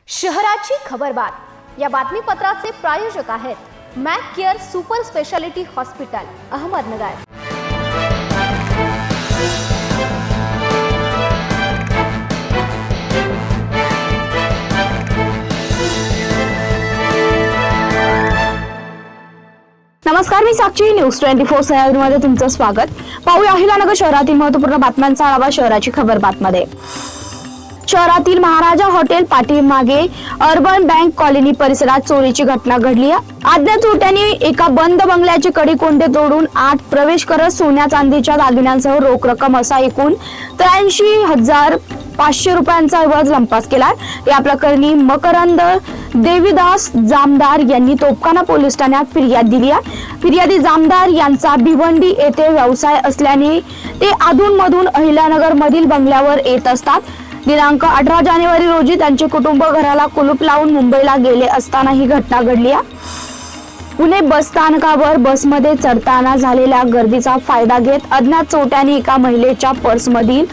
शहराची खबरबात या बातमीपत्राचे प्रायोजक आहेत Mac care super speciality hospital Ahmednagar. नमस्कार, मी साक्षी न्यूज 24 सह्याद्रीमध्ये तुमचं स्वागत। पाहूया अहिल्यानगर शहरातील महत्त्वपूर्ण बातम्यांचा आढावा शहराची खबरबातमध्ये। शहरातील महाराजा हॉटेल पाठीमागे अर्बन बँक कॉलनी परिसरात चोरीची घटना घडली आहे। अज्ञात चोरट्यांनी एका बंद बंगल्याची कडी कोंडे तोडून आत प्रवेश करत सोन्या चांदीच्या दागिन्यांसह रोख रक्कम असा एकूण 83,500 रुपयांचा ऐवज लंपास केला। या प्रकरणी मकरंद देवीदास जामदार यांनी तोपखाना पोलीस ठाण्यात फिर्याद दिली आहे। फिर्यादी जामदार यांचा भिवंडी येथे व्यवसाय असल्याने ते अधूनमधून अहिल्यानगर मधील बंगल्यावर येत असतात। दिनांक 18 जानेवारी रोजी त्यांचे कुटुंब घराला कुलूप लावून मुंबईला गेले असताना ही घटना घडली आहे। पुणे बस स्थानकावर बसमध्ये चढताना झालेल्या गर्दीचा फायदा घेत अज्ञात चोरट्यांनी एका महिलेच्या पर्समधील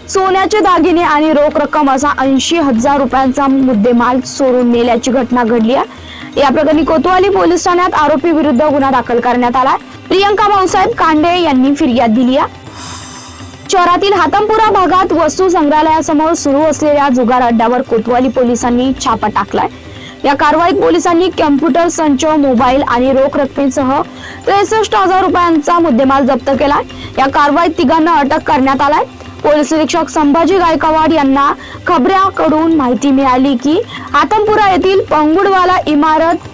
सोन्याचे दागिने आणि रोख रक्कम असा 80,000 रुपयांचा मुद्देमाल चोरून नेल्याची घटना घडली आहे। या प्रकरणी कोतवाली पोलीस ठाण्यात आरोपी विरुद्ध गुन्हा दाखल करण्यात आला। प्रियंका भाऊसाहेब कांडे यांनी फिर्याद दिली आहे। शहरातील हातमपुरा भागात वस्तू संग्रहालयासमोर सुरू असलेल्या जुगार अड्ड्यावर कोतवाली पोलिसांनी छापा टाकलाय। या कारवाईत पोलिसांनी कॉम्प्युटर संच, मोबाईल आणि रोख रकमेसह 63,000 रुपयांचा मुद्देमाल जप्त केलाय। या कारवाईत तिघांना अटक करण्यात आलाय। पोलीस निरीक्षक संभाजी गायकवाड यांना खबऱ्याकडून माहिती मिळाली की हातमपुरा येथील पंगुडवाला इमारत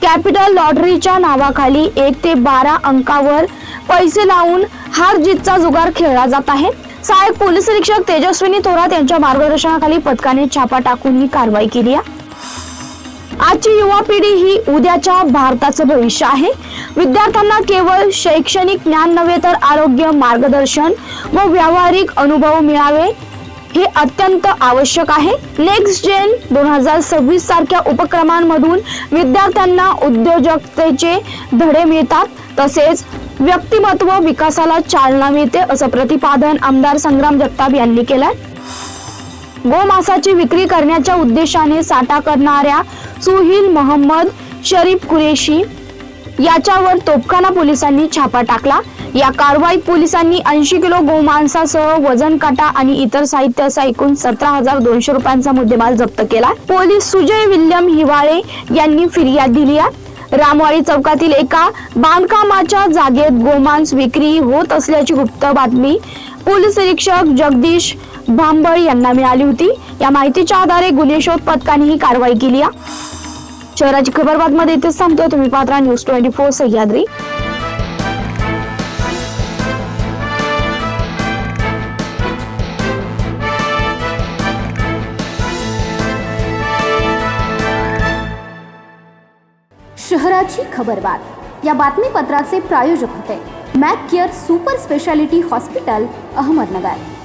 कॅपिटल लॉटरीच्या नावाखाली 1 ते 12 अंकावर पैसे लावून हार जीतचा जुगार खेळला जात आहे। सहाय्यक पोलीस निरीक्षक तेजस्विनी थोरात यांच्या मार्गदर्शनाखाली पथकाने छापा टाकून ही कारवाई केली आहे। आजची युवा पिढी ही उद्याच्या भारताचं भविष्य आहे। विद्यार्थ्यांना केवळ शैक्षणिक ज्ञान नव्हे तर आरोग्य, मार्गदर्शन व व्यावहारिक अनुभव मिळावे हे अत्यंत आवश्यक आहे। नेक्स्ट जेन 2026 सारख्या उपक्रमांमधून विद्यार्थ्यांना उद्योजकतेचे धडे मिळतात, तसेच व्यक्तिमत्व विकासाला चालना मिळते, असं प्रतिपादन आमदार संग्राम जगताप यांनी केलंय। गोमांसाची विक्री करण्याच्या उद्देशाने साठा करणाऱ्या सुहिल मोहम्मद शरीफ कुरेशी याच्यावर तोपखाना पोलिसांनी छापा टाकला। या कारवाईत पोलिसांनी 80 किलो गोमांसासह वजन काटा आणि इतर साहित्य असा एकूण 17,200 रुपयांचा मुद्देमाल जप्त केला। पोलीस सुजय विल्यम हिवाळे यांनी फिर्याद दिली आहे। रामवाडी चौकातील एका बांधकामाच्या जागेत गोमांस विक्री होत असल्याची गुप्त बातमी पोलीस निरीक्षक जगदीश भांबळ यांना मिळाली होती। या माहितीच्या आधारे गुन्हे शोध पथकाने ही कारवाई केली आहे। शहराची खबरबातमध्ये इथेच थांबतोय। तुम्ही पाहत राहा न्यूज 24 सह्याद्री। शहराची खबरबात या बातमीपत्राचे प्रायोजक होते Mac care super speciality hospital Ahmednagar.